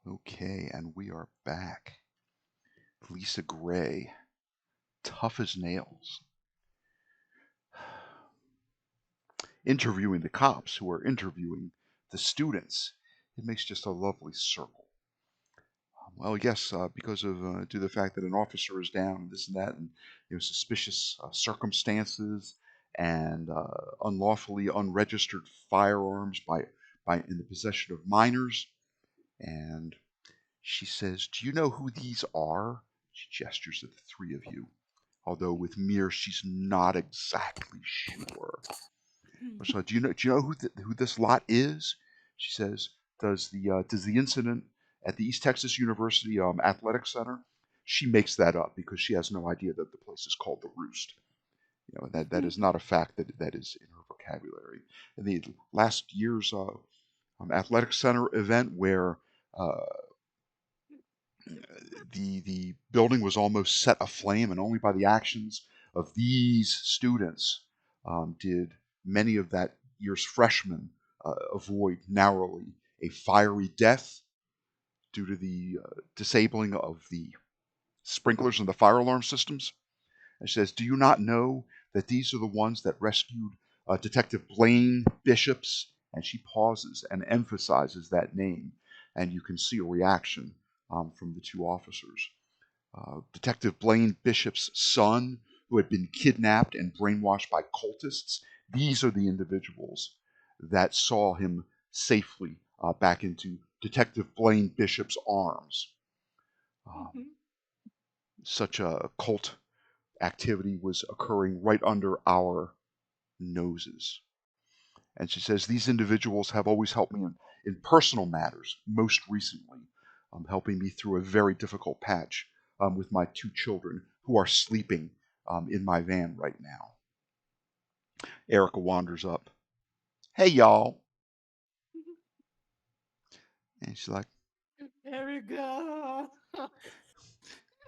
Okay, and we are back. Lisa Gray, tough as nails, interviewing the cops who are interviewing the students. It makes just a lovely circle. Well, yes, because of due to the fact that an officer is down, and this and that, and suspicious circumstances, and unlawfully unregistered firearms by in the possession of minors. And she says, "Do you know who these are?" She gestures at the three of you, although with Mir she's not exactly sure. So, do you know who this lot is? She says, "Does the incident at the East Texas University Athletic Center?" She makes that up because she has no idea that the place is called the Roost. That is not a fact that is in her vocabulary. And the last year's athletic center event where uh, the building was almost set aflame, and only by the actions of these students did many of that year's freshmen avoid narrowly a fiery death due to the disabling of the sprinklers and the fire alarm systems. And she says, "Do you not know that these are the ones that rescued Detective Blaine Bishops?" And she pauses and emphasizes that name, and you can see a reaction from the two officers. Detective Blaine Bishop's son, who had been kidnapped and brainwashed by cultists. These are the individuals that saw him safely back into Detective Blaine Bishop's arms. Such a cult activity was occurring right under our noses. And she says, "These individuals have always helped me in personal matters, most recently, helping me through a very difficult patch with my two children who are sleeping in my van right now." Erica wanders up. "Hey, y'all." And she's like, Erica.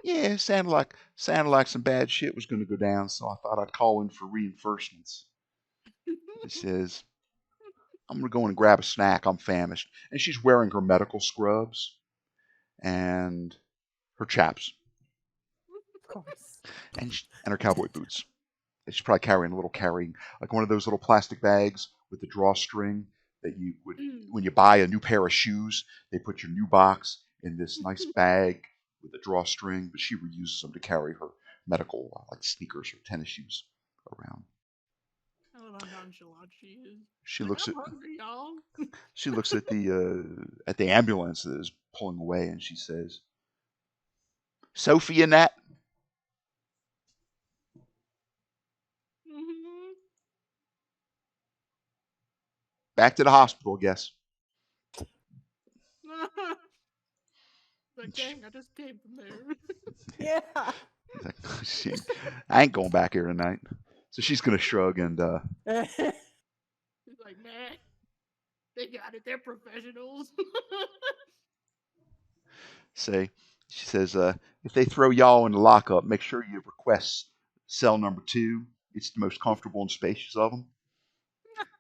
"Yeah, sounded like some bad shit was going to go down, so I thought I'd call in for reinforcements." She says, "I'm going to go in and grab a snack. I'm famished." And she's wearing her medical scrubs and her chaps Of course. and her cowboy boots. And she's probably carrying like one of those little plastic bags with the drawstring that you would, when you buy a new pair of shoes, they put your new box in this nice bag with a drawstring, but she reuses them to carry her medical like sneakers or tennis shoes around. I love how nonchalant she is. She She's like, looks I'm at hungry, y'all. she looks at the ambulance that is pulling away, and she says, "Sophia and that." Mhm. "Back to the hospital, I guess." Like, She, dang, I just came from there. Yeah. she, "I ain't going back here tonight." So she's gonna shrug and She's like, man, they got it. They're professionals. say, she says, "If they throw y'all in the lockup, make sure you request cell number 2. It's the most comfortable and spacious of them."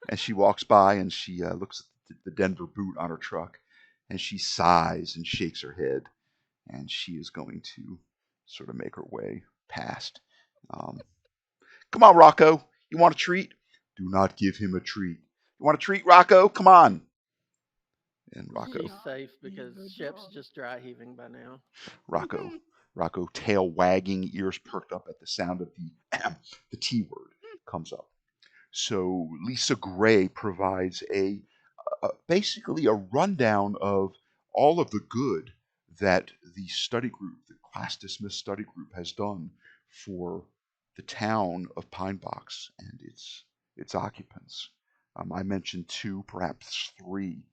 And she walks by and she looks at the Denver boot on her truck, and she sighs and shakes her head, and she is going to sort of make her way past. Um, "Come on, Rocco. You want a treat?" "Do not give him a treat." "You want a treat, Rocco? Come on." And She's Rocco, God, safe he's a because good ship's dog. just dry heaving by now. Rocco, Rocco, tail wagging, ears perked up at the sound of the T word comes up. So Lisa Gray provides basically a rundown of all of the good that the study group, the class dismissed study group, has done for the town of Pinebox and its occupants. I mentioned 2, perhaps 3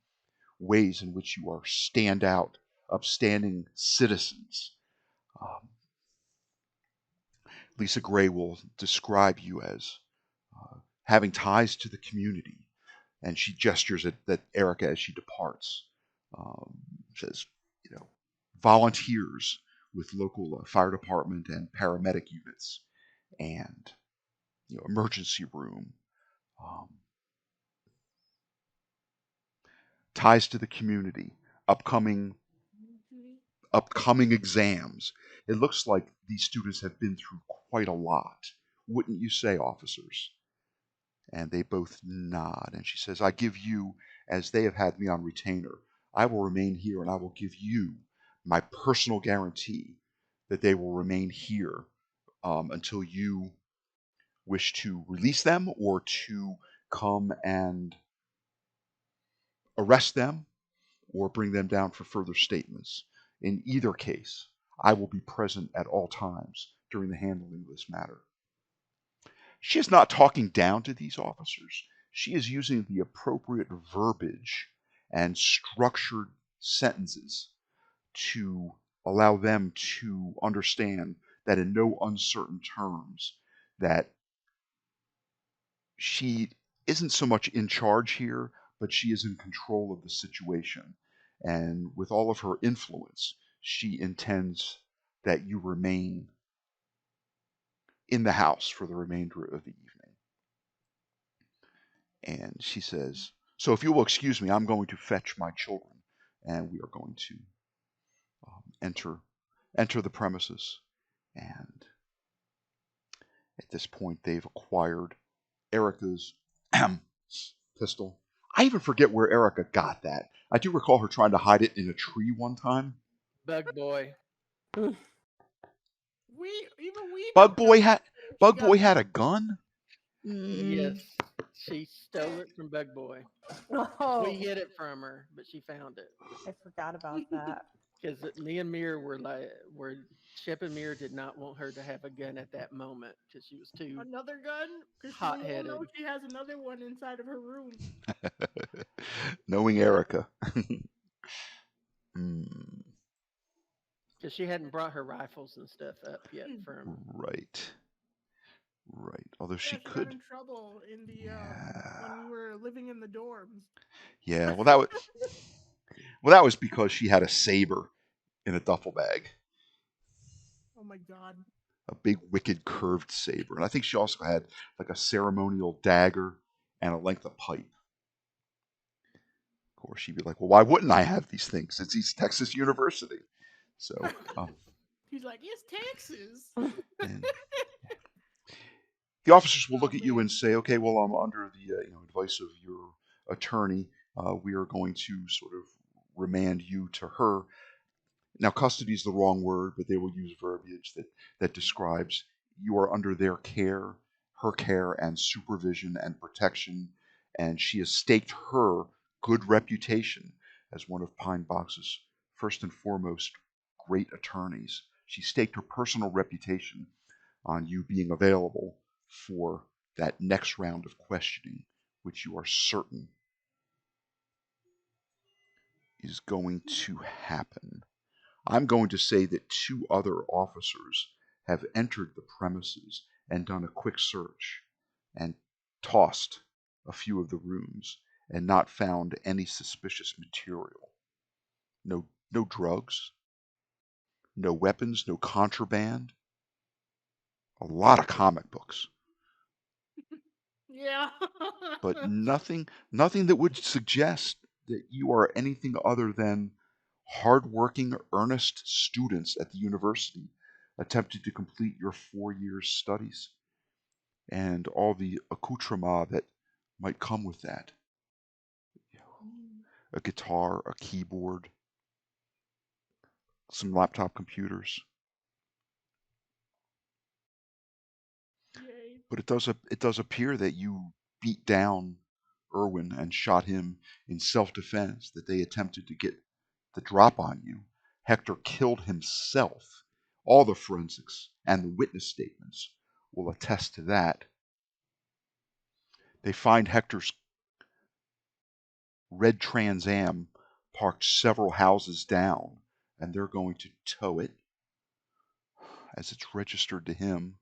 ways in which you are standout, upstanding citizens. Um, Lisa Gray will describe you as having ties to the community, and she gestures at Erica as she departs. Um, says, volunteers with local fire department and paramedic units, and emergency room. Um, Ties to the community, upcoming upcoming exams. It looks like these students have been through quite a lot. Wouldn't you say, officers? And they both nod. And she says, I give you, as they have had me on retainer, I will remain here and I will give you my personal guarantee that they will remain here until you wish to release them or to come and arrest them or bring them down for further statements. In either case, I will be present at all times during the handling of this matter. She is not talking down to these officers. She is using the appropriate verbiage and structured sentences to allow them to understand that in no uncertain terms that she isn't so much in charge here, but she is in control of the situation. And with all of her influence, she intends that you remain in the house for the remainder of the evening. And she says, so if you will excuse me, I'm going to fetch my children, and we are going to enter the premises. And at this point, they've acquired Erica's pistol. I even forget where Erica got that. I do recall her trying to hide it in a tree one time. Bug boy. We Bug don't know Boy had where she Bug got Boy that. had a gun. Yes, she stole it from Bug Boy. Oh, We hid it from her, but she found it. I forgot about that. Because me and Mir were Shep and Mir did not want her to have a gun at that moment because she was too. Another gun? Because we Hot-headed. all know she has another one inside of her room. Knowing Erica. Because she hadn't brought her rifles and stuff up yet from. Right. Although she Yeah, she could. got in trouble in the Yeah. when we were living in the dorms. Yeah. Well, that was because she had a saber in a duffel bag. Oh my god. A big, wicked, curved saber. And I think she also had like a ceremonial dagger and a length of pipe. Of course, she'd be like, well, why wouldn't I have these things? It's East Texas University. So, He's like, it's Texas. and the officers will look Oh, at you man. and say, okay, well, I'm under the advice of your attorney. We are going to sort of remand you to her. Now, custody is the wrong word, but they will use verbiage that describes you are under their care, her care, and supervision and protection, and she has staked her good reputation as one of Pinebox's first and foremost great attorneys. She staked her personal reputation on you being available for that next round of questioning, which you are certain is going to happen. I'm going to say that 2 other officers have entered the premises and done a quick search and tossed a few of the rooms and not found any suspicious material. No drugs, no weapons, no contraband. A lot of comic books, Yeah. but nothing that would suggest that you are anything other than hardworking, earnest students at the university attempting to complete your 4 years studies and all the accoutrement that might come with that. A guitar, a keyboard, some laptop computers. Yay. But it does appear that you beat down Irwin and shot him in self-defense, that they attempted to get the drop on you. Hector killed himself. All the forensics and the witness statements will attest to that. They find Hector's red Trans Am parked several houses down, and they're going to tow it as it's registered to him.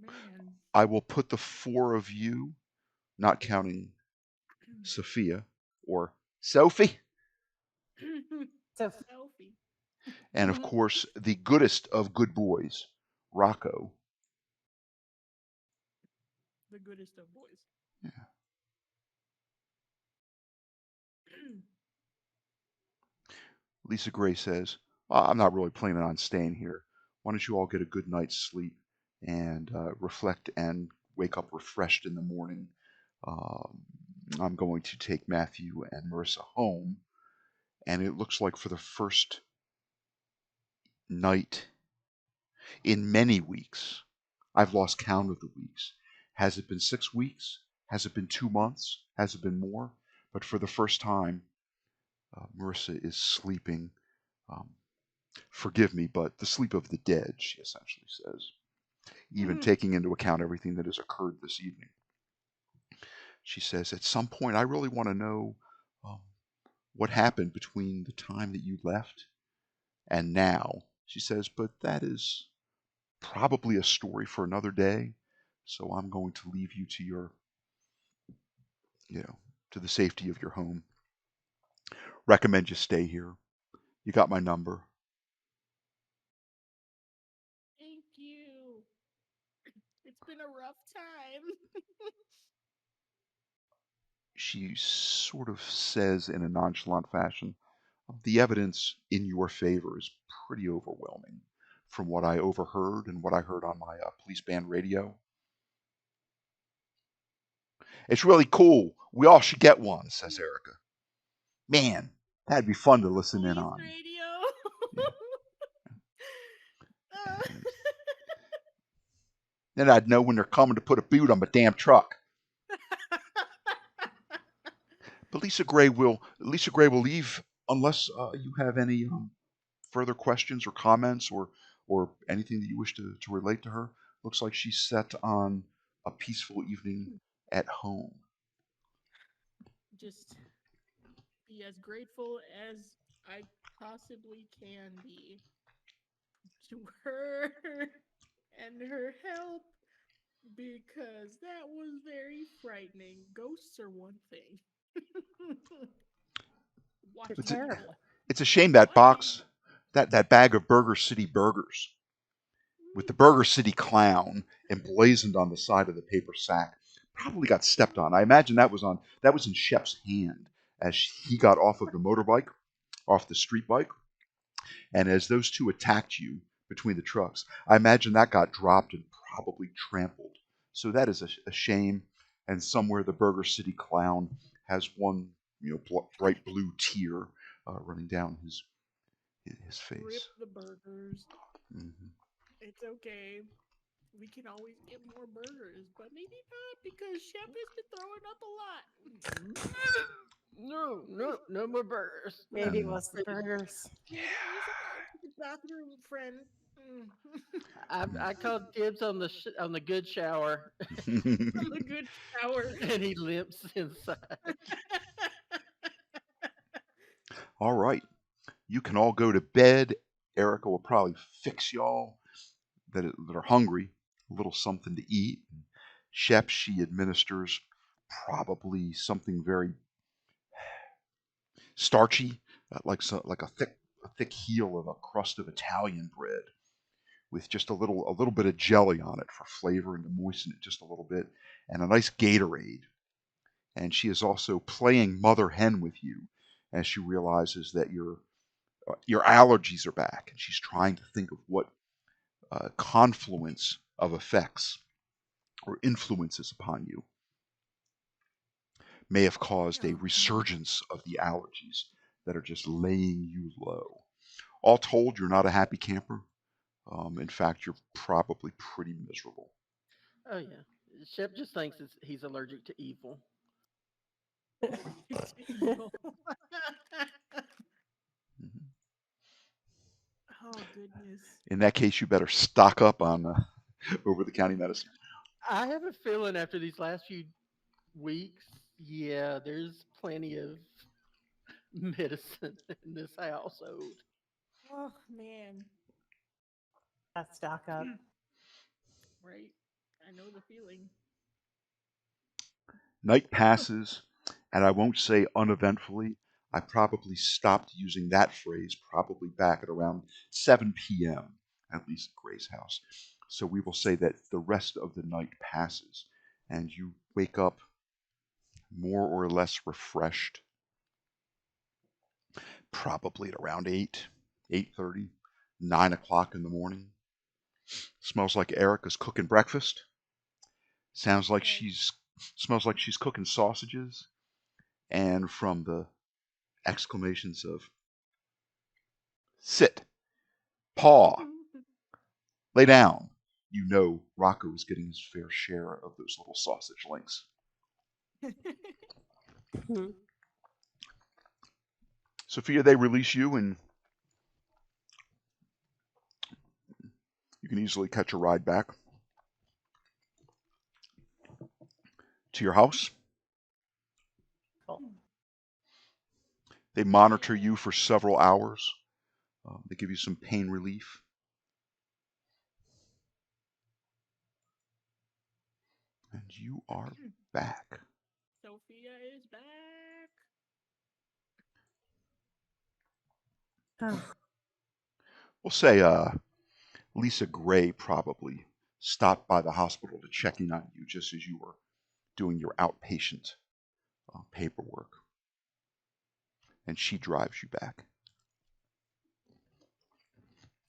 Man. I will put the 4 of you, not counting Sophia or Sophie, So Selfie. and of course the goodest of good boys, Rocco. The goodest of boys. Yeah. Lisa Gray says, I'm not really planning on staying here. Why don't you all get a good night's sleep and reflect and wake up refreshed in the morning? Um, I'm going to take Matthew and Marissa home, and it looks like for the first night in many weeks, I've lost count of the weeks. Has it been 6 weeks? Has it been 2 months? Has it been more? But for the first time, Marissa is sleeping. Um, Forgive me, but the sleep of the dead, she essentially says, even taking into account everything that has occurred this evening. She says, at some point, I really want to know um, what happened between the time that you left and now. She says, but that is probably a story for another day. So I'm going to leave you to your, to the safety of your home. Recommend you stay here. You got my number. Thank you. It's been a rough time. She sort of says in a nonchalant fashion, the evidence in your favor is pretty overwhelming from what I overheard and what I heard on my police band radio. It's really cool. We all should get one, says Erica. Man, that'd be fun to listen in Police on. radio. Then I'd know when they're coming to put a boot on my damn truck. But Lisa Gray will leave unless you have any further questions or comments or anything that you wish to relate to her. Looks like she's set on a peaceful evening at home. Just be as grateful as I possibly can be to her and her help, because that was very frightening. Ghosts are one thing. It's Watching terrible. It's a shame that box, that bag of Burger City burgers with the Burger City clown emblazoned on the side of the paper sack probably got stepped on. I imagine that was in Shep's hand as he got off of the motorbike, off the street bike, and as those two attacked you between the trucks, I imagine that got dropped and probably trampled. So that is a shame. And somewhere the Burger City clown has one, bright blue tear running down his face. Rip the burgers. Mm-hmm. It's okay. We can always get more burgers, but maybe not, because Shep has been throwing up a lot. No more burgers. Maybe it was the burgers. Maybe there's a back to the bathroom, friend. I called dibs on the good shower, From the good shower. and he limps inside. All right. You can all go to bed. Erica will probably fix y'all that are hungry a little something to eat. Shep, she administers probably something very starchy, like a thick heel of a crust of Italian bread with just a little bit of jelly on it for flavor and to moisten it just a little bit, and a nice Gatorade. And she is also playing mother hen with you as she realizes that your allergies are back, and she's trying to think of what confluence of effects or influences upon you may have caused a resurgence of the allergies that are just laying you low. All told, you're not a happy camper. In fact, you're probably pretty miserable. Oh yeah, Shep just thinks he's allergic to evil. Mhm. Oh goodness. In that case, you better stock up on over-the-counter medicine. I have a feeling after these last few weeks, yeah, there's plenty of medicine in this household. Oh man. Let's stock up. Right. I know the feeling. Night passes, and I won't say uneventfully. I probably stopped using that phrase probably back at around 7 p.m., at least at Gray's house. So we will say that the rest of the night passes, and you wake up more or less refreshed. probably at around 8, 8:30, 9 o'clock in the morning. Smells like Erica's cooking breakfast. Sounds like smells like she's cooking sausages. And from the exclamations of sit, paw, lay down, you know Rocco is getting his fair share of those little sausage links. Sophia, they release you, and you can easily catch a ride back to your house. Cool. They monitor you for several hours. They give you some pain relief. And you are back. Sophia is back. We'll say Lisa Gray probably stopped by the hospital to check in on you just as you were doing your outpatient paperwork. And she drives you back.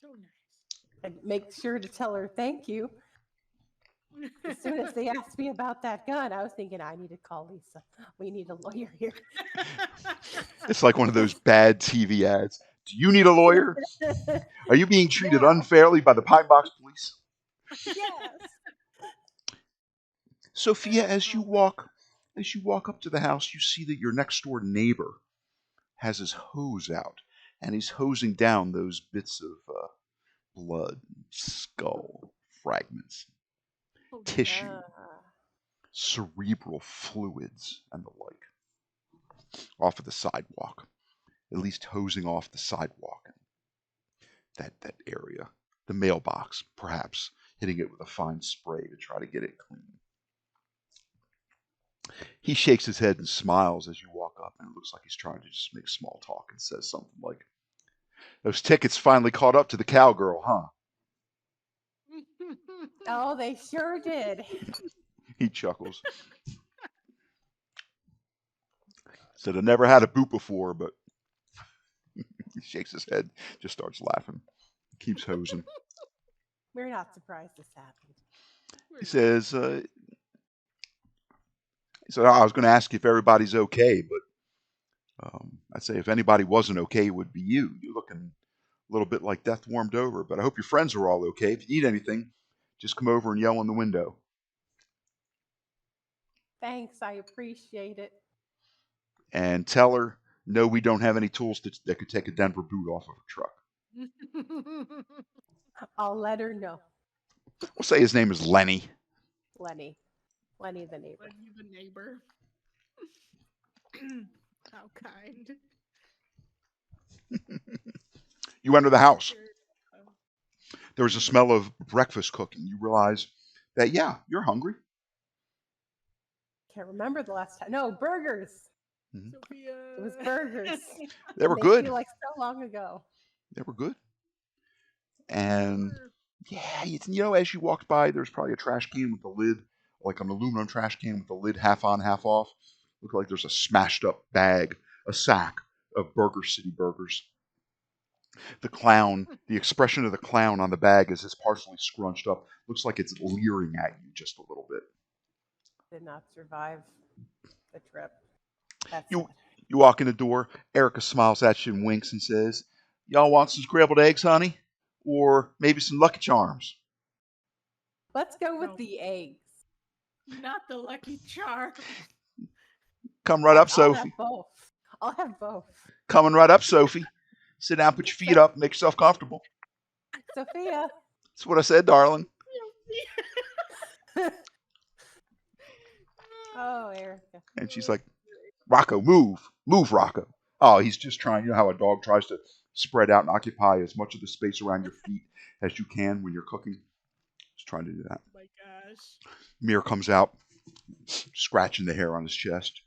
So nice. And make sure to tell her thank you. As soon as they asked me about that gun, I was thinking, I need to call Lisa. We need a lawyer here. It's like one of those bad TV ads. Do you need a lawyer? Are you being treated unfairly by the Pinebox Police? Yes. Sophia, as you walk up to the house, you see that your next door neighbor has his hose out, and he's hosing down those bits of blood, skull fragments, tissue, cerebral fluids, and the like, off of the sidewalk. At least hosing off the sidewalk, that area, the mailbox, perhaps hitting it with a fine spray to try to get it clean. He shakes his head and smiles as you walk up, and it looks like he's trying to just make small talk and says something like, "Those tickets finally caught up to the cowgirl, huh?" Oh, they sure did. He chuckles. Said, "I never had a boot before," but he shakes his head, just starts laughing, keeps hosing. We're not surprised this happened. He says, "I was going to ask if everybody's okay, but I'd say if anybody wasn't okay, it would be you. You're looking a little bit like death warmed over, but I hope your friends are all okay. If you need anything, just come over and yell in the window." Thanks, I appreciate it. And tell her, no, we don't have any tools that could take a Denver boot off of a truck. I'll let her know. We'll say his name is Lenny. Lenny the neighbor. Lenny the neighbor. How kind. You enter the house. There's a smell of breakfast cooking. You realize that, yeah, you're hungry. Can't remember the last time. No, burgers. Sophia. It was burgers. They were They good. feel like so long ago. They were good. And yeah, as you walked by, there's probably a trash can with the lid, like an aluminum trash can with the lid half on, half off. Look like there's a smashed up bag, a sack of Burger City burgers. The clown, the expression of the clown on the bag as it's partially scrunched up, looks like it's leering at you just a little bit. Did not survive the trip. That's You walk in the door. Erica smiles at you and winks and says, "Y'all want some scrambled eggs, honey? Or maybe some Lucky Charms?" Let's go with the eggs. Not the Lucky Charms. Come right up, I'll Sophie. have both. I'll have both. Coming right up, Sophie. Sit down, put your feet up, make yourself comfortable. Sophia. That's what I said, darling. Oh, Erica. And she's like, "Rocco, move. Move, Rocco." Oh, he's just trying, how a dog tries to spread out and occupy as much of the space around your feet as you can when you're cooking. He's trying to do that. Oh my gosh. Mir comes out, scratching the hair on his chest.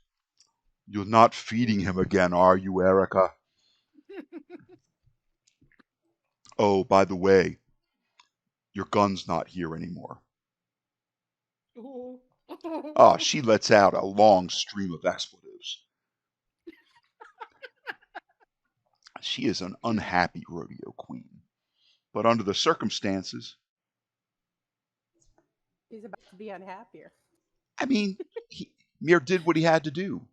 "You're not feeding him again, are you, Erica? Oh, by the way, your gun's not here anymore." Oh, she lets out a long stream of expletives. She is an unhappy rodeo queen. But under the circumstances, He's about to be unhappier. I mean, Mir did what he had to do.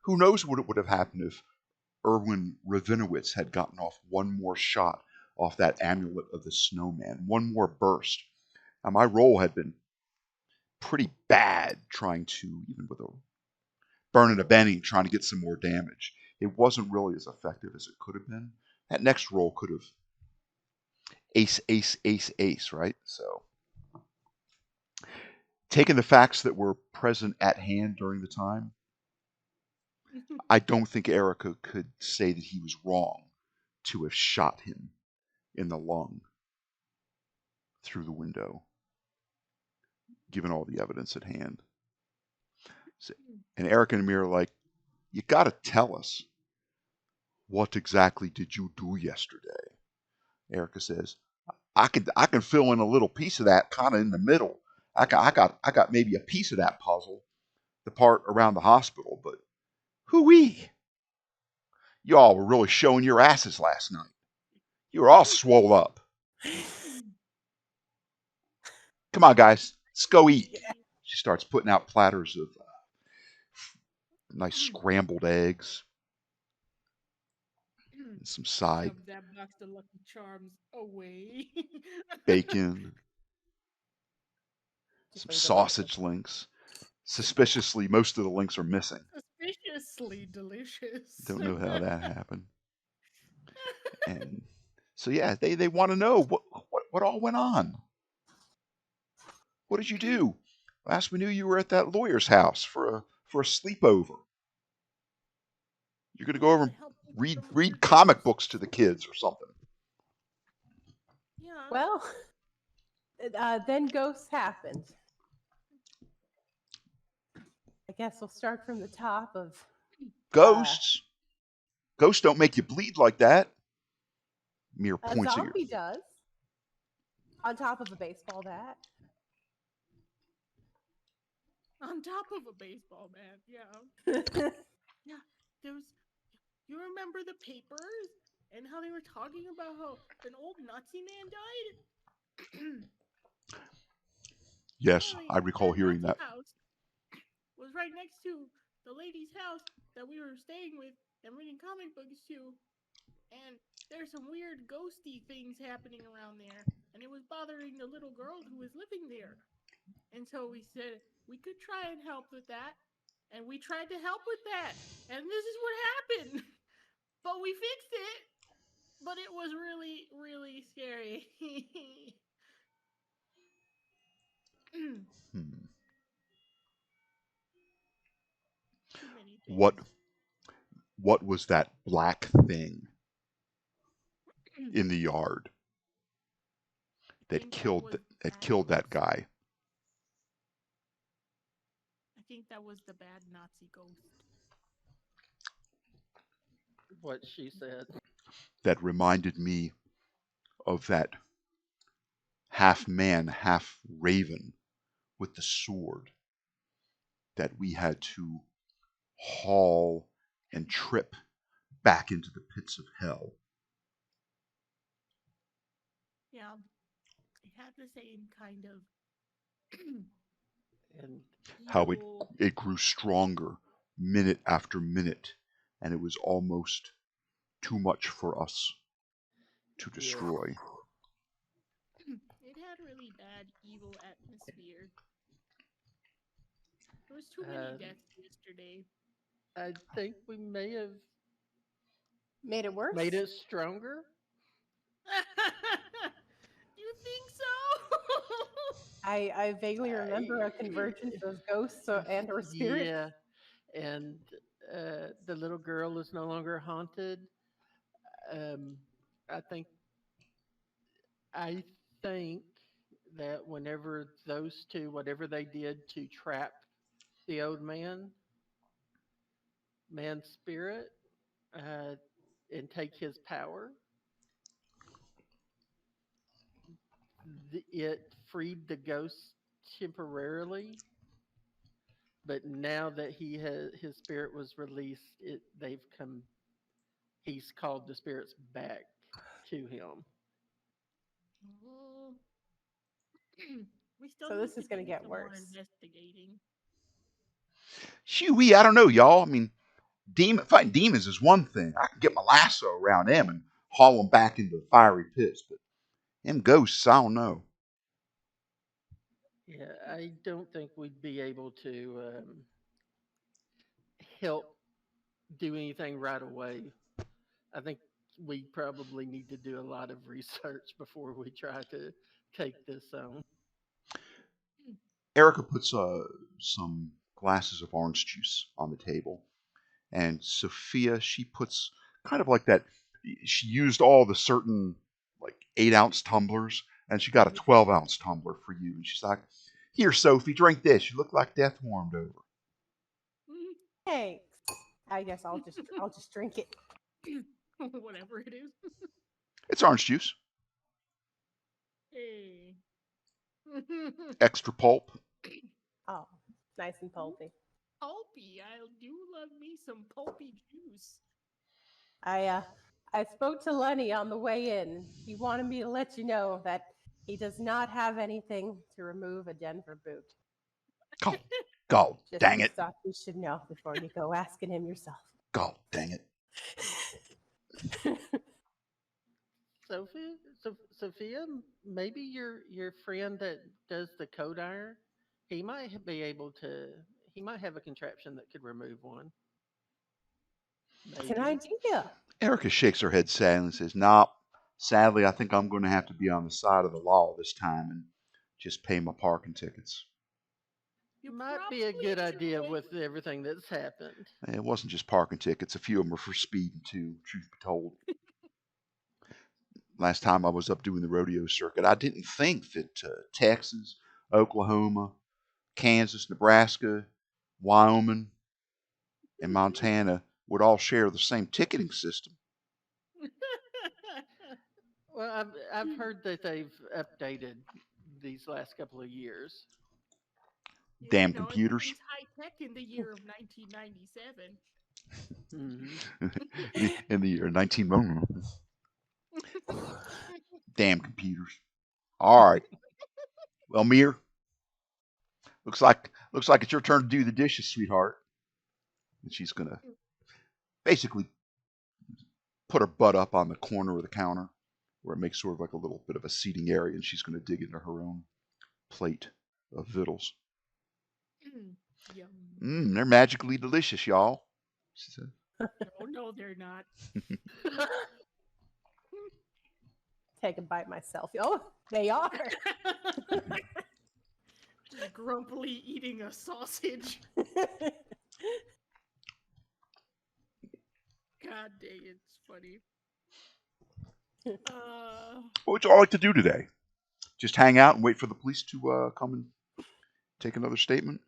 Who knows what it would have happened if Irwin Revinowitz had gotten off one more shot off that amulet of the snowman, one more burst. Now, my roll had been pretty bad trying to, even with a burning a Benny, trying to get some more damage. It wasn't really as effective as it could have been. That next roll could have ace, ace, ace, ace, right? So, taking the facts that were present at hand during the time, I don't think Erica could say that he was wrong to have shot him in the lung through the window, given all the evidence at hand. And Erica and Amir are like, you got to tell us, what exactly did you do yesterday? Erica says, I can fill in a little piece of that kind of in the middle. I got maybe a piece of that puzzle, the part around the hospital, but hoo-wee. Y'all were really showing your asses last night. You were all swole up. Come on, guys. Let's go eat. She starts putting out platters of nice scrambled eggs and some side Shove that box of Lucky Charms away. bacon, some So delicious. sausage links. Suspiciously, most of the links are missing. Suspiciously delicious. Don't know how that happened. And so yeah, they want to know what all went on. What did you do? Last we knew, you were at that lawyer's house for a sleepover. You're gonna go over and read comic books to the kids or something. Yeah. Well, then ghosts happened. I guess we'll start from the top of Ghosts. Ghosts don't make you bleed like that. Mere a points at your. zombie does. On top of a baseball bat. On top of a baseball bat, yeah. Yeah, there was. You remember the papers and how they were talking about how an old Nazi man died? Yes, Apparently, I recall hearing Nazi that. house was right next to the lady's house that we were staying with and reading comic books to, and there's some weird ghosty things happening around there, and it was bothering the little girl who was living there. And so we said we could try and help with that, and we tried to help with that, and this is what happened. But we fixed it. But it was really, really scary. Hmm. Too many things. What was that black thing in the yard that killed that guy? I think that was the bad Nazi ghost. What she said. That reminded me of that half man, half raven with the sword that we had to haul and trip back into the pits of hell. Yeah, it had the same kind of And How evil. it grew stronger minute after minute, and it was almost too much for us to yeah, destroy. It had really bad evil atmosphere. There was too many deaths yesterday. I think we may have Made it worse. made it stronger. You think so? I vaguely remember a convergence of ghosts and or spirits. Yeah, and the little girl is no longer haunted. Um, I think I think that whenever those two, whatever they did to trap the old man's spirit, uh, and take his power, it freed the ghost temporarily. But now that his spirit was released, they've come he's called the spirits back to him. Oh. We still So need this to is going to do get some more worse. investigating. Shoo-wee, I don't know, y'all. I mean, fighting demons is one thing. I can get my lasso around them and haul them back into the fiery pits, but them ghosts, I don't know. Yeah, I don't think we'd be able to help do anything right away. I think we probably need to do a lot of research before we try to take this on. Erica puts some glasses of orange juice on the table, and Sophia, she puts kind of like that. She used all the certain like 8-ounce tumblers, and she got a 12-ounce tumbler for you. And she's like, "Here, Sophie, drink this. You look like death warmed over." Thanks. I guess I'll just drink it. Whatever it is. It's orange juice, Hey. extra pulp. Oh, nice and pulpy. Pulpy. I do love me some pulpy juice. I spoke to Lenny on the way in. He wanted me to let you know that he does not have anything to remove a Denver boot. God Just dang it. thought you should know before you go asking him yourself. God dang it. Sophia, maybe your friend that does the coat iron, he might be able to. He might have a contraption that could remove one. It's an Maybe. idea. Erica shakes her head sadly and says, "Nah, sadly, I think I'm going to have to be on the side of the law this time and just pay my parking tickets." You Might be a probably good should idea wait. with everything that's happened. It wasn't just parking tickets. A few of them were for speeding, too, truth be told. Last time I was up doing the rodeo circuit, I didn't think that Texas, Oklahoma, Kansas, Nebraska, Wyoming, and Montana would all share the same ticketing system. Well, I've heard that they've updated these last couple of years. Yeah, Damn no, computers. everything's high tech in the year of 1997. In the year 19... Damn computers. All right. Well, Mir, looks like it's your turn to do the dishes, sweetheart. And she's gonna basically put her butt up on the corner of the counter where it makes sort of like a little bit of a seating area, and she's gonna dig into her own plate of victuals. Yum. They're magically delicious, y'all. She said. No, they're not. Take a bite myself. Oh, they are. Just grumpily eating a sausage. God dang, it's funny. What would you all like to do today? Just hang out and wait for the police to come and take another statement?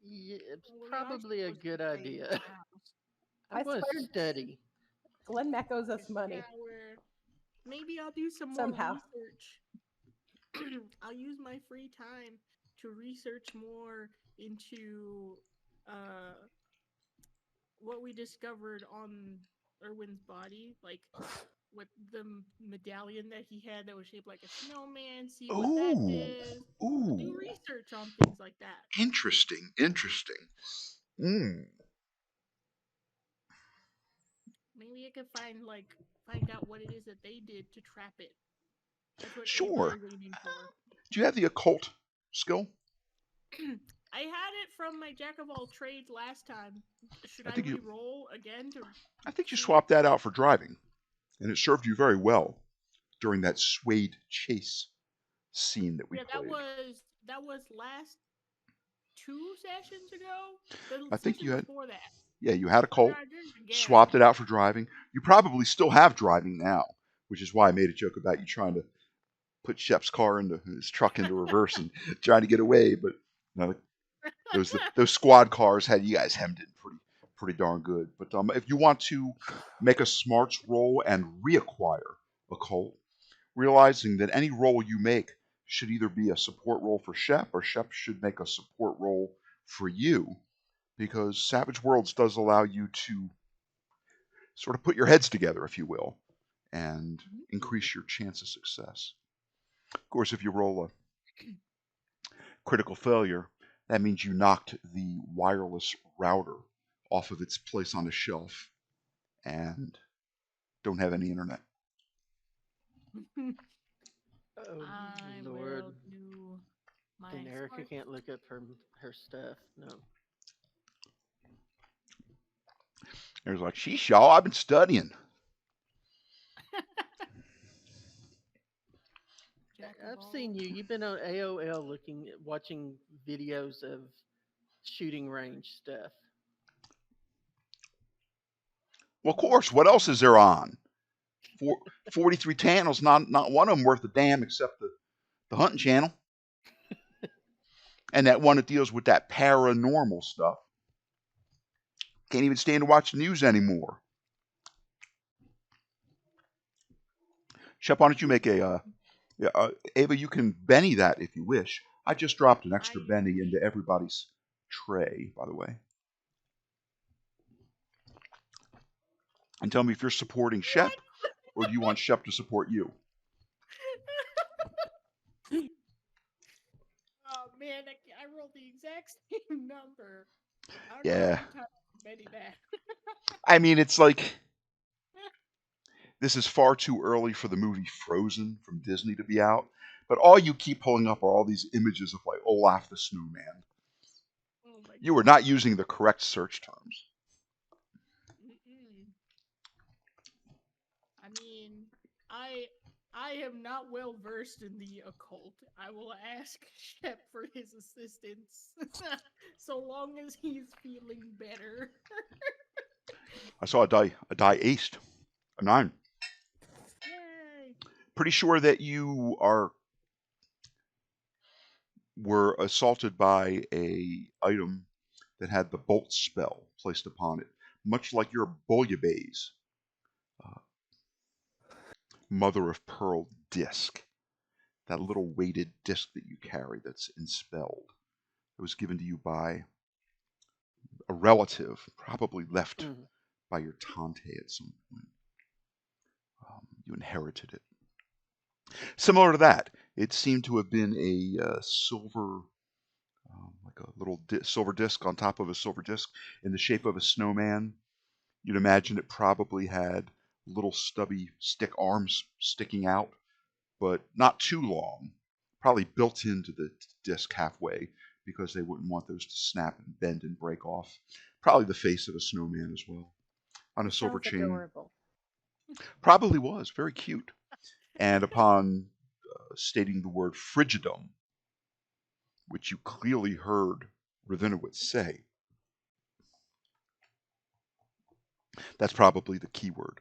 Yeah, it's well, we are probably a supposed to good stay in idea. the house. I'm I going to swear- study. Glenn Mac owes us money. Shower. Maybe I'll do some more Somehow. research. I'll use my free time to research more into what we discovered on Irwin's body, like with the medallion that he had that was shaped like a snowman, see what that Ooh. is. I'll do Ooh. research on things like that. Interesting. Maybe I could find out what it is that they did to trap it. That's what Sure. Ava's aiming for. Do you have the occult skill? I had it from my jack of all trades last time. Should I I think you- re-roll again to? I think you see? swapped that out for driving, and it served you very well during that suede chase scene that we Yeah, played. that was last 2 sessions ago. The I think session you had. before that. Yeah, you had a I Colt, tried it again. swapped it out for driving. You probably still have driving now, which is why I made a joke about you trying to put Shep's car into his truck into reverse and trying to get away. But you know, those squad cars had you guys hemmed in pretty darn good. But if you want to make a smarts roll and reacquire a Colt, realizing that any roll you make should either be a support roll for Shep or Shep should make a support roll for you, because Savage Worlds does allow you to sort of put your heads together, if you will, and increase your chance of success. Of course, if you roll a critical failure, that means you knocked the wireless router off of its place on the shelf and don't have any internet. Oh I Lord, will do my then Erica smart. can't look up her stuff. No. There's like, sheesh, y'all, I've been studying. Jack of I've all seen you. You've been on AOL watching videos of shooting range stuff. Well, of course, what else is there on? 43 channels, not one of them worth a damn except the hunting channel. And that one that deals with that paranormal stuff. Can't even stand to watch the news anymore. Shep, why don't you make Ava, you can Benny that if you wish. I just dropped an extra Benny into everybody's tray, by the way. And tell me if you're supporting Shep or do you want Shep to support you? Oh man, I rolled the exact same number. I don't know Yeah. how many times Betty that. I mean, it's like this is far too early for the movie Frozen from Disney to be out. But all you keep pulling up are all these images of like Olaf the Snowman. Oh my You are God. not using the correct search terms. Mm-mm. I mean, I am not well versed in the occult. I will ask Shep for his assistance, so long as he's feeling better. I saw a die aced. A 9. Yay! Pretty sure that you were assaulted by a item that had the bolt spell placed upon it, much like your Bouillabaisse uh, mother of pearl disc, that little weighted disc that you carry that's enspelled. It was given to you by a relative, probably left by your tante at some point. You inherited it. Similar to that, it seemed to have been a silver, like a little silver disc on top of a silver disc in the shape of a snowman. You'd imagine it probably had little stubby stick arms sticking out, but not too long. Probably built into the disc halfway because they wouldn't want those to snap and bend and break off. Probably the face of a snowman as well on a silver Sounds chain. adorable. Probably was very cute. And upon stating the word frigidum, which you clearly heard Revinowitz say, that's probably the keyword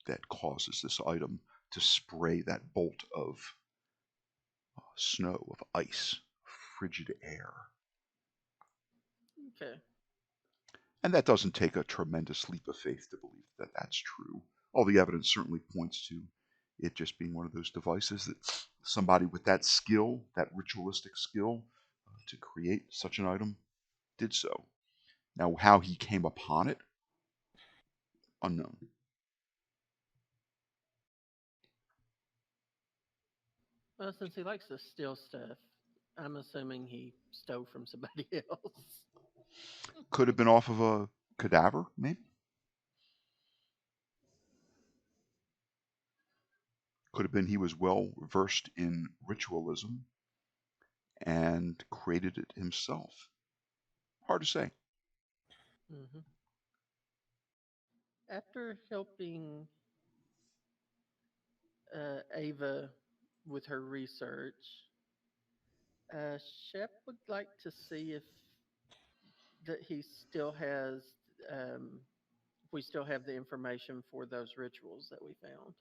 that causes this item to spray that bolt of snow, of ice, frigid air. Okay. And that doesn't take a tremendous leap of faith to believe that that's true. All the evidence certainly points to it just being one of those devices that somebody with that skill, that ritualistic skill, to create such an item did so. Now, how he came upon it, unknown. Well, since he likes to steal stuff, I'm assuming he stole from somebody else. Could have been off of a cadaver, maybe. Could have been he was well versed in ritualism and created it himself. Hard to say. Mm-hmm. After helping Ava with her research, Shep would like to see if that he still has, if we still have the information for those rituals that we found,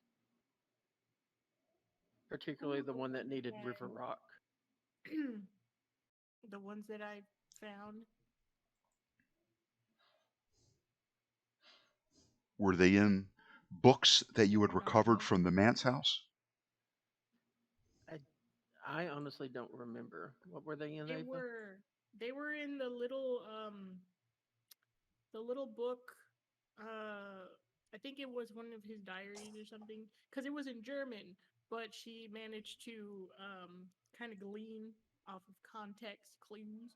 particularly the one that needed river rock. The ones that I found. Were they in books that you had recovered from the man's house? I honestly don't remember. What were they in, They Ava? were in the little book. I think it was one of his diaries or something, because it was in German, but she managed to kind of glean off of context clues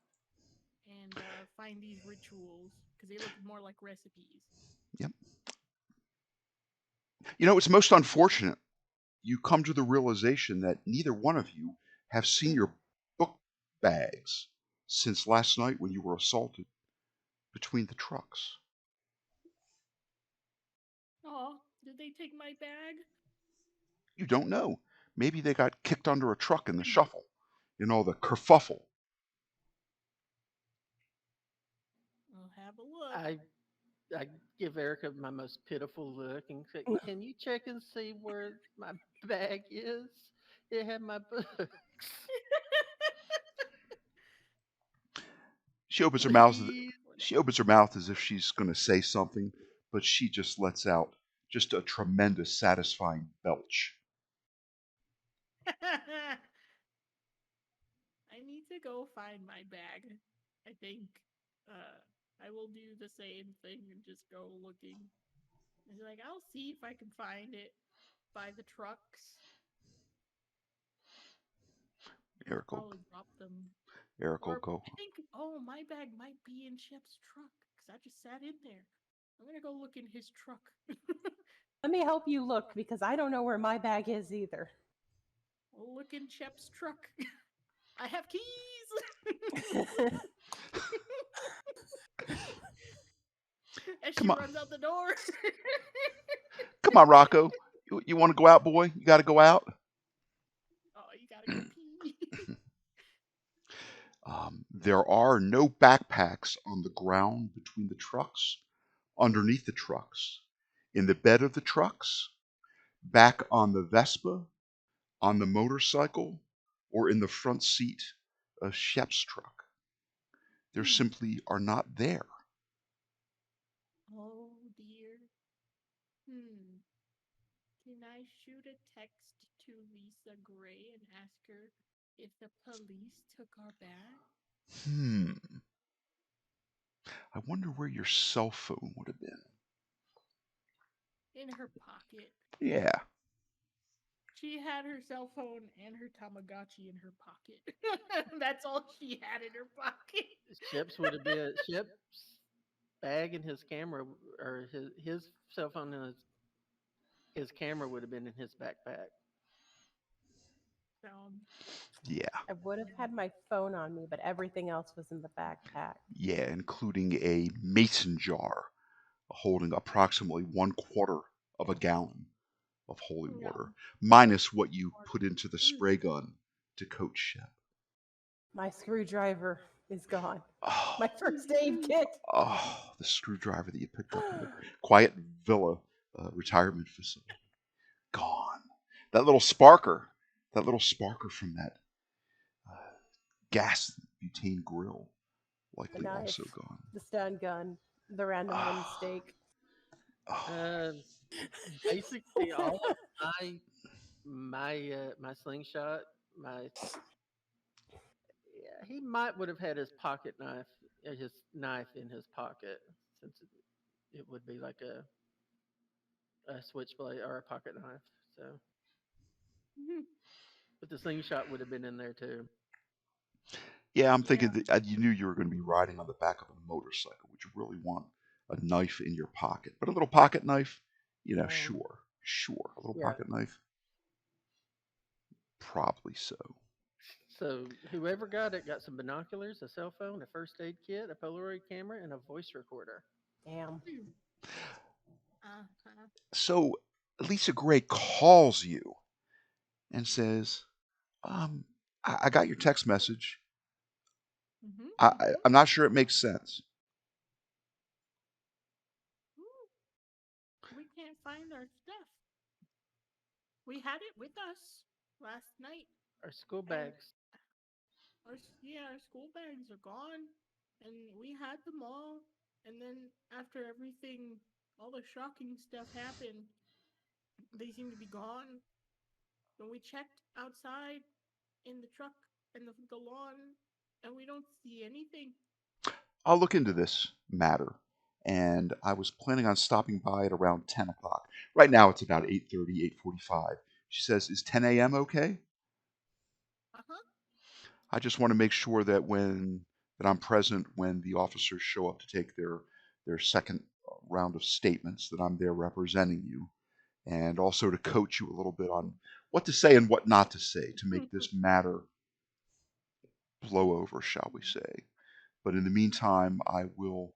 and find these rituals because they look more like recipes. Yep. It's most unfortunate. You come to the realization that neither one of you have seen your book bags since last night when you were assaulted between the trucks. Oh, did they take my bag? You don't know. Maybe they got kicked under a truck in the shuffle. The kerfuffle. I'll have a look. I give Erica my most pitiful look and say, "Can you check and see where my bag is? It had my books." She opens her mouth. Please. She opens her mouth as if she's going to say something, but she just lets out just a tremendous, satisfying belch. I need to go find my bag. I think I will do the same thing and just go looking. And like, I'll see if I can find it by the trucks. Eric will, Probably drop them. Eric will Or go. I think, my bag might be in Shep's truck because I just sat in there. I'm gonna go look in his truck. Let me help you look because I don't know where my bag is either. We'll look in Shep's truck. I have keys. As she Come on. runs out the door. Come on, Rocco. You want to go out, boy? You got to go out. Oh, you gotta go pee. There are no backpacks on the ground between the trucks, underneath the trucks, in the bed of the trucks, back on the Vespa, on the motorcycle, or in the front seat of Shep's truck. There simply are not there. Oh dear. Can I shoot a text to Lisa Gray and ask her if the police took our bag? I wonder where your cell phone would have been. In her pocket. Yeah. She had her cell phone and her Tamagotchi in her pocket. That's all she had in her pocket. Shep's would have been Shep's bag and his camera, or his cell phone and his camera would have been in his backpack. So, Yeah. I would have had my phone on me, but everything else was in the backpack. Yeah, including a mason jar holding approximately 1/4 of a gallon of holy water, minus what you put into the spray gun to coat Shep. My screwdriver is gone. Oh, My first aid kit. the screwdriver that you picked up in the Quiet Villa retirement facility. Gone. That little sparker from that gas butane grill, likely The knife, also gone. the stun gun, the random one steak. Basically, all of my slingshot, he would have had his pocket knife, his knife in his pocket, since it would be like a switchblade or a pocket knife. So, but the slingshot would have been in there too. Yeah, I'm thinking that you knew you were going to be riding on the back of a motorcycle. Would you really want a knife in your pocket? But a little pocket knife, sure. A little pocket knife, probably so. So whoever got it got some binoculars, a cell phone, a first aid kit, a Polaroid camera, and a voice recorder. Damn. So Lisa Gray calls you and says, I got your text message. I'm not sure it makes sense. We can't find our stuff. We had it with us last night. Our school bags. Our school bags are gone. And we had them all. And then after everything, all the shocking stuff happened, they seem to be gone. When we checked outside in the truck and the lawn, and we don't see anything. I'll look into this matter and I was planning on stopping by at around 10 o'clock. Right now it's about 8:30, 8:45. She says, is 10 a.m. okay? Uh-huh. I just want to make sure that I'm present when the officers show up to take their second round of statements, that I'm there representing you, and also to coach you a little bit on what to say and what not to say to make this matter blow over, shall we say. But in the meantime, I will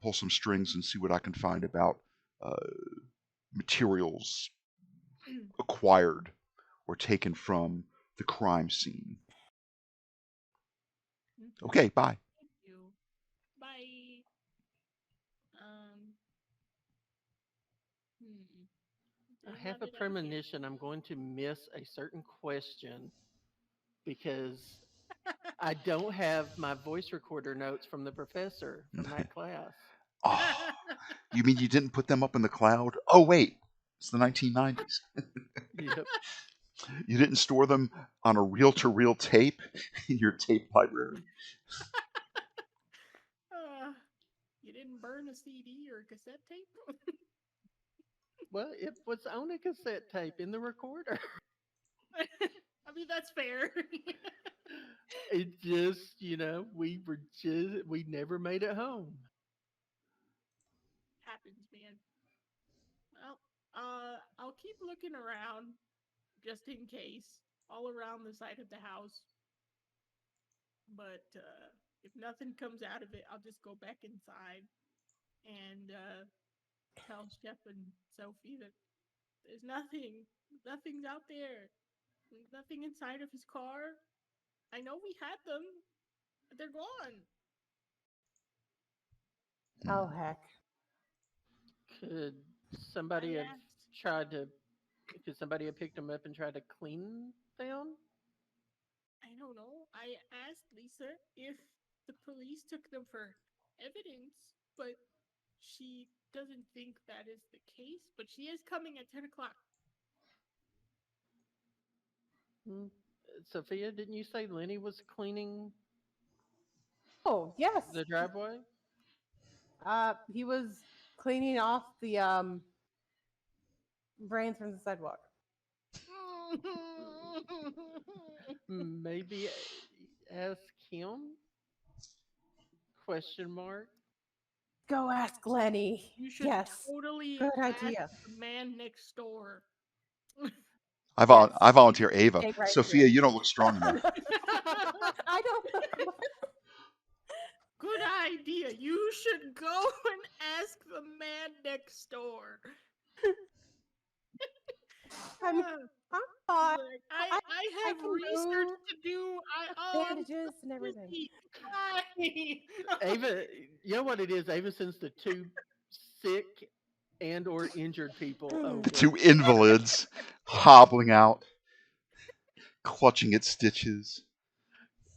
pull some strings and see what I can find about materials acquired or taken from the crime scene. Okay, bye. Thank you. Bye. I There's have a nothing else here. premonition I'm going to miss a certain question because I don't have my voice recorder notes from the professor from that class. Oh, you mean you didn't put them up in the cloud? Oh, wait, it's the 1990s. Yep. You didn't store them on a reel-to-reel tape in your tape library? You didn't burn a CD or a cassette tape? Well, it was on a cassette tape in the recorder. I mean, that's fair. It just, we never made it home. Happens, man. Well, I'll keep looking around just in case, all around the side of the house. But if nothing comes out of it, I'll just go back inside and tell Shep and Sophie that there's nothing's out there. There's nothing inside of his car. I know we had them, but they're gone. Oh, heck. Could somebody I have asked. tried to? Could somebody have picked them up and tried to clean them? I don't know. I asked Lisa if the police took them for evidence, but she doesn't think that is the case. But she is coming at 10 o'clock. Hmm. Sophia, didn't you say Lenny was cleaning Oh, yes. the driveway? He was cleaning off the brains from the sidewalk. Maybe ask him? Question mark. Go ask Lenny. You should Yes. totally Good ask idea. the man next door. I Yes. volunteer Ava. Take right Sophia, here. you don't look strong enough. I don't know. Good idea. You should go and ask the man next door. I mean, I'm fine. Like, I have can research move. to do. Bandages and everything. Ava, you know what it is? Ava sends the two sick and or injured people over. Two invalids hobbling out, clutching at stitches,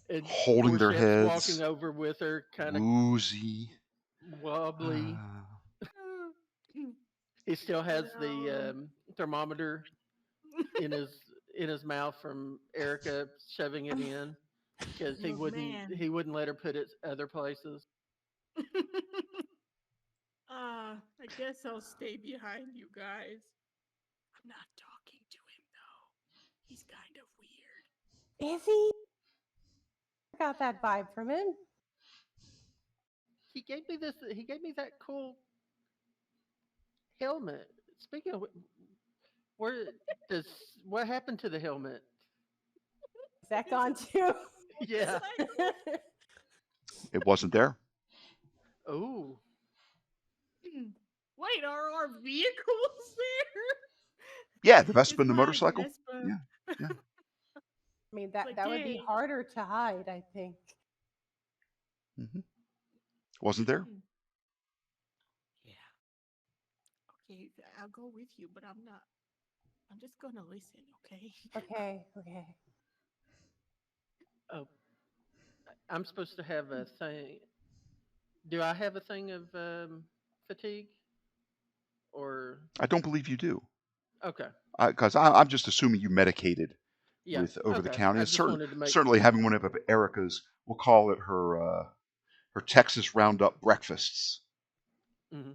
And holding poor their Shep's heads, walking over with her, kind of woozy. wobbly. He still has the thermometer in his mouth from Erica shoving it in because he wouldn't let her put it other places. I guess I'll stay behind you guys. I'm not talking to him though. He's kind of weird. Is he? I got that vibe from him. He gave me that cool helmet. Speaking of, what happened to the helmet? Is that gone too? Yeah. It wasn't there. Oh. Wait, are our vehicles there? Yeah, the Vespa Is and the my motorcycle. Vespa- Yeah. I mean, that Like, would be yay. harder to hide, I think. Wasn't there? Yeah. Okay, I'll go with you, but I'm not. I'm just gonna listen, okay? Okay. Oh. I'm supposed to have a thing. Do I have a thing of fatigue? Or I don't believe you do. okay. Because I'm just assuming you medicated Yeah. with over the okay. counter. I And just wanted to make certainly having one of Erica's, we'll call it her Texas Roundup breakfasts. Hmm.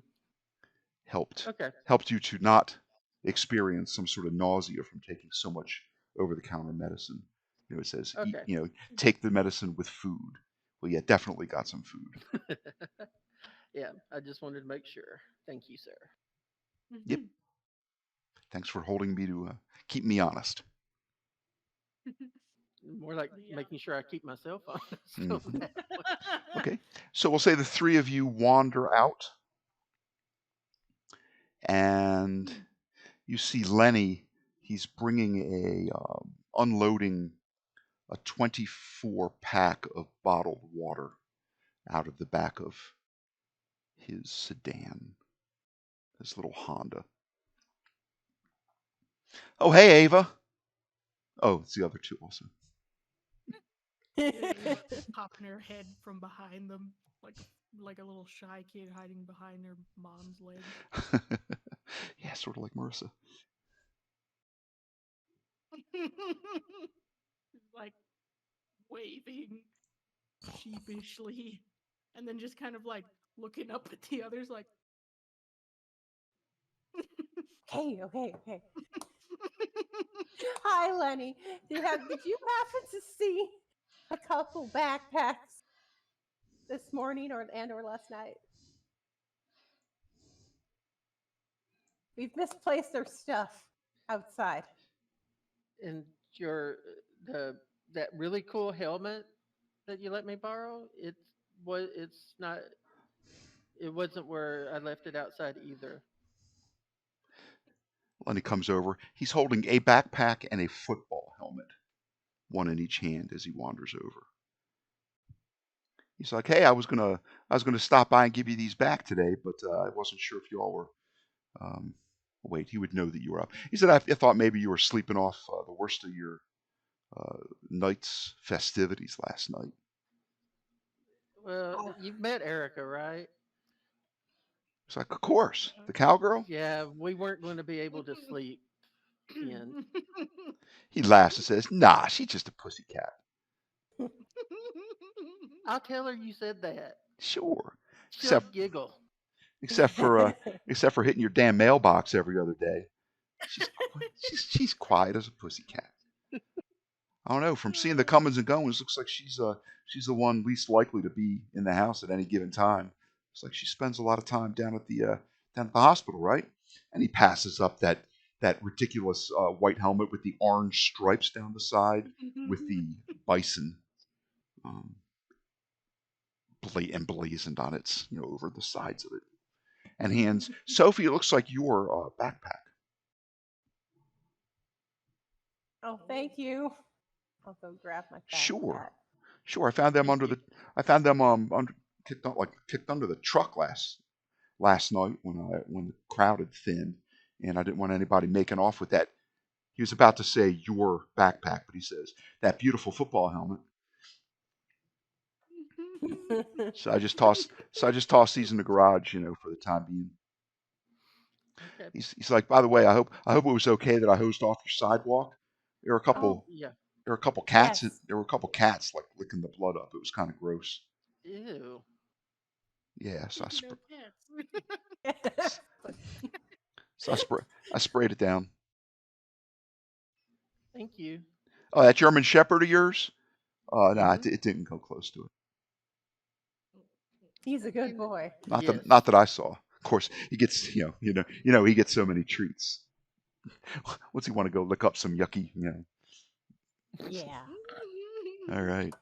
helped Okay. you to not experience some sort of nausea from taking so much over-the-counter medicine. It says, eat, Okay. take the medicine with food. Well, yeah, definitely got some food. Yeah, I just wanted to make sure. Thank you, sir. Yep. Thanks for holding me to keep me honest. More like Yeah. making sure I keep myself honest on Mhm. that one. Okay. So we'll say the three of you wander out, and you see Lenny. He's bringing unloading a 24 pack of bottled water out of the back of his sedan, his little Honda. Oh, hey, Ava. Oh, it's the other two also. Ava's popping her head from behind them, like a little shy kid hiding behind her mom's legs. Yeah, sort of like Marissa. Like waving sheepishly, and then just kind of like looking up at the others, like. Okay. Hi, Lenny. Did you happen to see a couple backpacks this morning or last night? We've misplaced their stuff outside. And your the that really cool helmet that you let me borrow, it's not it wasn't where I left it outside either. Lenny comes over. He's holding a backpack and a football helmet, one in each hand, as he wanders over. He's like, "Hey, I was gonna stop by and give you these back today, but I wasn't sure if you all were." Um, wait, he would know that you were up. He said, "I thought maybe you were sleeping off the worst of your night's festivities last night." Well, Oh, you've met Erica, right? He's like, "Of course, the cowgirl." Yeah, we weren't going to be able to sleep in. He laughs and says, "Nah, she's just a pussy cat." I'll tell her you said that. Sure, She'll except giggle. except for except for hitting your damn mailbox every other day. She's quiet as a pussy cat. I don't know. From seeing the comings and goings, looks like she's the one least likely to be in the house at any given time. It's like she spends a lot of time down at the hospital, right? And he passes up that ridiculous white helmet with the orange stripes down the side with the bison um, emblazoned on its over the sides of it. And hands Sophie. It looks like your backpack. oh, thank you. I'll go grab my Sure. backpack. Sure, I found them Thank you. I found them kicked under the truck last night when the crowd had thinned, and I didn't want anybody making off with that. He was about to say your backpack, but he says that beautiful football helmet. So I just tossed these in the garage, for the time being. Okay. He's like, by the way, I hope it was okay that I hosed off your sidewalk. There were a Oh, couple Yeah. there were a couple cats yes. there were a couple cats like licking the blood up. It was kind of gross. Ew. Yeah, Speaking of cats. so I sprayed it down. Thank you. Oh, that German Shepherd of yours? No, Mhm. it didn't go close to it. He's a good boy. Yes. Not that I saw. Of course, he gets he gets so many treats. What's he want to go lick up some yucky? Yeah. All right.